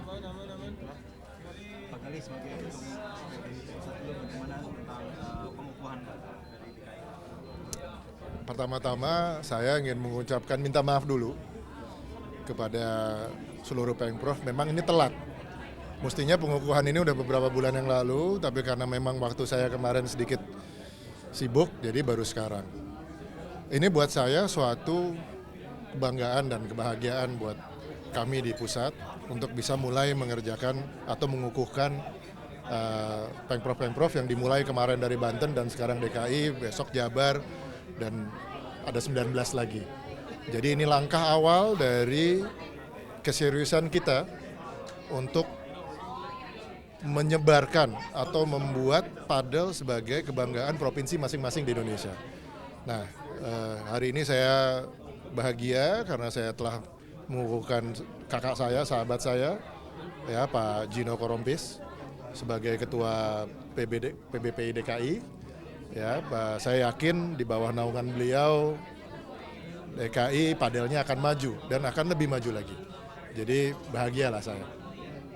Pak Gali sebagai ketua dari pusat dulu bagaimana tentang pengukuhan dari DKI? Pertama-tama saya ingin mengucapkan minta maaf dulu kepada seluruh Pengprov. Memang ini telat. Mestinya pengukuhan ini udah beberapa bulan yang lalu, tapi karena memang waktu saya kemarin sedikit sibuk, jadi baru sekarang. Ini buat saya suatu kebanggaan dan kebahagiaan buat kami di pusat untuk bisa mulai mengerjakan atau mengukuhkan Pengprov-Pengprov yang dimulai kemarin dari Banten dan sekarang DKI, besok Jabar, dan ada 19 lagi. Jadi ini langkah awal dari keseriusan kita untuk menyebarkan atau membuat padel sebagai kebanggaan provinsi masing-masing di Indonesia. Nah, hari ini saya bahagia karena saya telah mengukuhkan kakak saya, sahabat saya, ya Pak Gino Korompis sebagai ketua PBPI DKI. Ya, saya yakin di bawah naungan beliau DKI padelnya akan maju dan akan lebih maju lagi. Jadi bahagialah saya.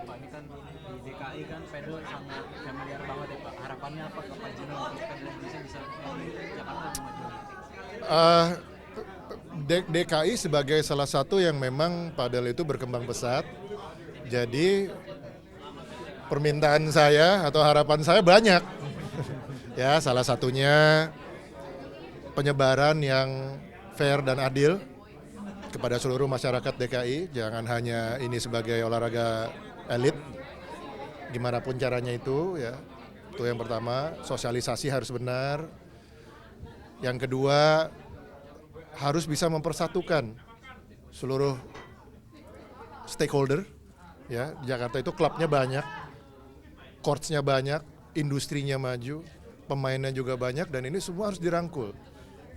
Pak, ini kan di DKI kan pedal sangat familiar banget ya Pak. Harapannya apa ke Pak Jino untuk pedal Indonesia bisa di Jakarta lebih maju lagi? Eh, DKI sebagai salah satu yang memang padel itu berkembang pesat. Jadi permintaan saya atau harapan saya banyak. Ya, salah satunya penyebaran yang fair dan adil kepada seluruh masyarakat DKI. Jangan hanya ini sebagai olahraga elit, gimana pun caranya itu ya. Itu yang pertama, sosialisasi harus benar. Yang kedua, harus bisa mempersatukan seluruh stakeholder. Ya, di Jakarta itu klubnya banyak, courtsnya banyak, industrinya maju, pemainnya juga banyak, dan ini semua harus dirangkul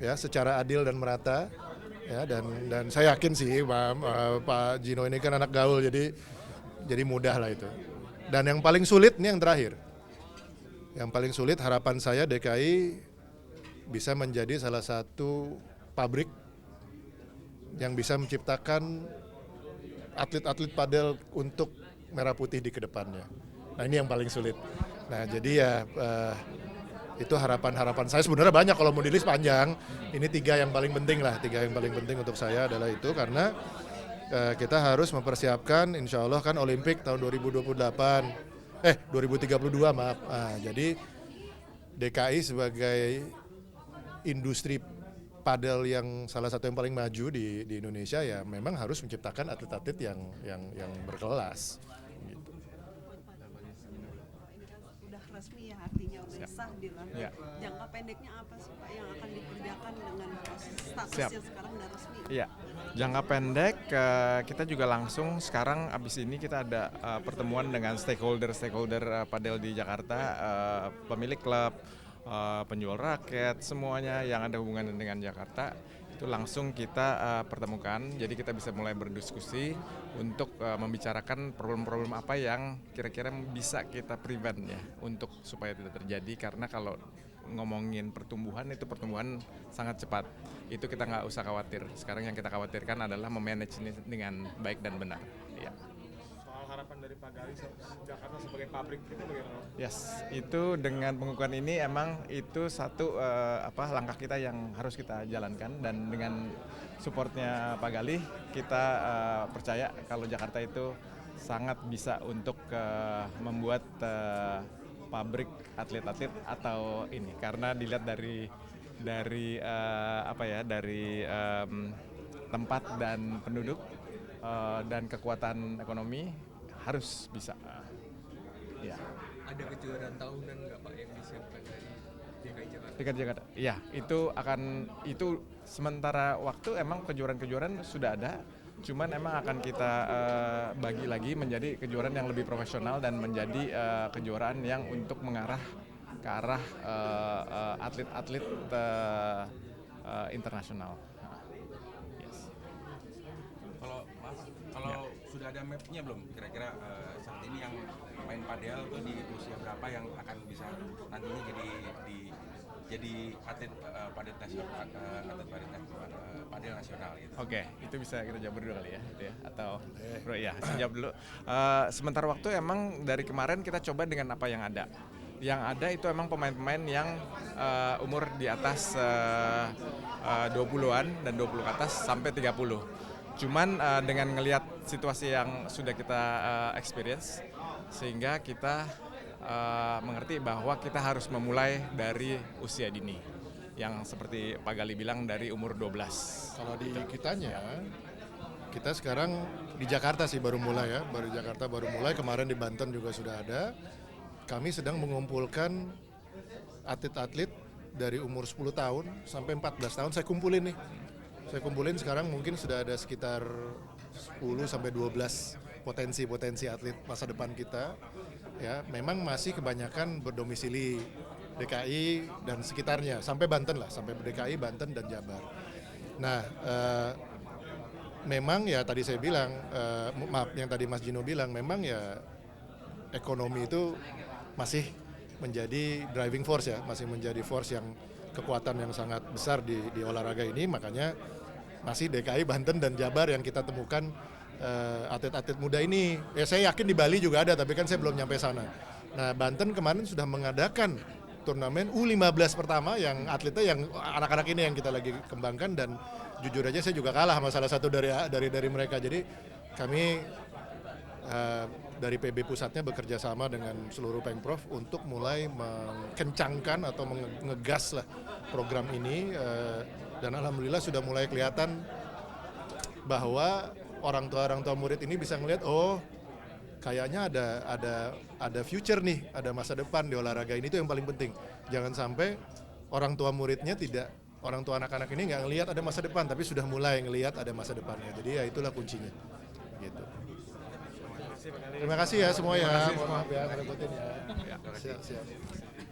ya secara adil dan merata. Ya, dan saya yakin sih Pak Gino ini kan anak gaul, jadi mudah lah itu. Dan yang paling sulit ini yang terakhir. Yang paling sulit harapan saya DKI bisa menjadi salah satu pabrik yang bisa menciptakan atlet-atlet padel untuk Merah Putih di kedepannya. Nah ini yang paling sulit. Nah jadi ya itu harapan-harapan saya. Sebenarnya banyak, kalau mau di-list panjang. Ini tiga yang paling penting lah. Tiga yang paling penting untuk saya adalah itu, karena kita harus mempersiapkan insya Allah kan Olimpik tahun 2032 maaf. Jadi DKI sebagai industri padel yang salah satu yang paling maju di Indonesia ya memang harus menciptakan atlet-atlet yang berkelas. Gitu. Ini kan udah resmi ya, artinya udah sah gitu. Ya. Jangka pendeknya apa sih Pak yang akan dikerjakan dengan statusnya Siap. sekarang udah resmi? Iya, jangka pendek kita juga langsung sekarang abis ini kita ada pertemuan dengan stakeholder padel di Jakarta, pemilik klub, penjual raket, semuanya yang ada hubungan dengan Jakarta itu langsung kita pertemukan. Jadi kita bisa mulai berdiskusi untuk membicarakan problem-problem apa yang kira-kira bisa kita prevent ya untuk supaya tidak terjadi, karena kalau ngomongin pertumbuhan itu pertumbuhan sangat cepat, itu kita nggak usah khawatir. Sekarang yang kita khawatirkan adalah memanage ini dengan baik dan benar. Ya. Soal harapan dari Pak Gali Jakarta sebagai pabrik itu bagaimana? Yes, itu dengan pengukuhan ini emang itu satu langkah kita yang harus kita jalankan, dan dengan supportnya Pak Gali kita percaya kalau Jakarta itu sangat bisa untuk membuat pabrik atlet-atlet atau ini, karena dilihat dari tempat dan penduduk dan kekuatan ekonomi harus bisa. Ya. Ada kejuaraan tahunan nggak Pak yang disiapkan dari DKI Jakarta? Dekat Jakarta. Iya, itu sementara waktu emang kejuaraan-kejuaraan sudah ada. Cuman emang akan kita bagi lagi menjadi kejuaraan yang lebih profesional dan menjadi kejuaraan yang untuk mengarah ke arah atlet-atlet internasional. Yes. Kalau sudah ada mapnya belum kira-kira saat ini yang main padel tuh di usia berapa yang akan bisa nantinya jadi di jadi atlet padel nasional, padel nasional gitu. Oke, itu bisa kita jawab berdua kali ya, gitu ya. Atau bro ya, saya jawab dulu. Sementara waktu emang dari kemarin kita coba dengan apa yang ada. Yang ada itu emang pemain-pemain yang umur di atas 20-an dan 20 ke atas sampai 30. Cuman dengan ngelihat situasi yang sudah kita experience, sehingga kita mengerti bahwa kita harus memulai dari usia dini. Yang seperti Pak Gali bilang dari umur 12. Kalau di kitanya, kita sekarang di Jakarta sih baru mulai ya, baru Jakarta baru mulai, kemarin di Banten juga sudah ada. Kami sedang mengumpulkan atlet-atlet dari umur 10 tahun sampai 14 tahun, saya kumpulin nih. Saya kumpulin sekarang mungkin sudah ada sekitar 10 sampai 12 potensi atlet masa depan kita. Ya, memang masih kebanyakan berdomisili DKI dan sekitarnya, sampai Banten lah, sampai DKI, Banten dan Jabar. Nah, memang ya tadi saya bilang, maaf yang tadi Mas Gino bilang, memang ya ekonomi itu masih menjadi driving force ya, masih menjadi force yang kekuatan yang sangat besar di olahraga ini, makanya masih DKI, Banten dan Jabar yang kita temukan atlet-atlet muda ini. Ya saya yakin di Bali juga ada, tapi kan saya belum nyampe sana. Nah, Banten kemarin sudah mengadakan turnamen U15 pertama yang atletnya yang anak-anak ini yang kita lagi kembangkan, dan jujur aja saya juga kalah sama salah satu dari mereka. Jadi kami dari PB pusatnya bekerja sama dengan seluruh Pengprov untuk mulai mengencangkan atau mengegas lah program ini, dan alhamdulillah sudah mulai kelihatan bahwa orang tua murid ini bisa ngelihat, oh kayaknya ada future nih, ada masa depan di olahraga ini. Itu yang paling penting. Jangan sampai orang tua muridnya orang tua anak-anak ini nggak ngelihat ada masa depan, tapi sudah mulai ngelihat ada masa depannya. Jadi ya itulah kuncinya. Gitu. Terima kasih ya semua ya. Mohon maaf ya ngerepotin ya. Siap.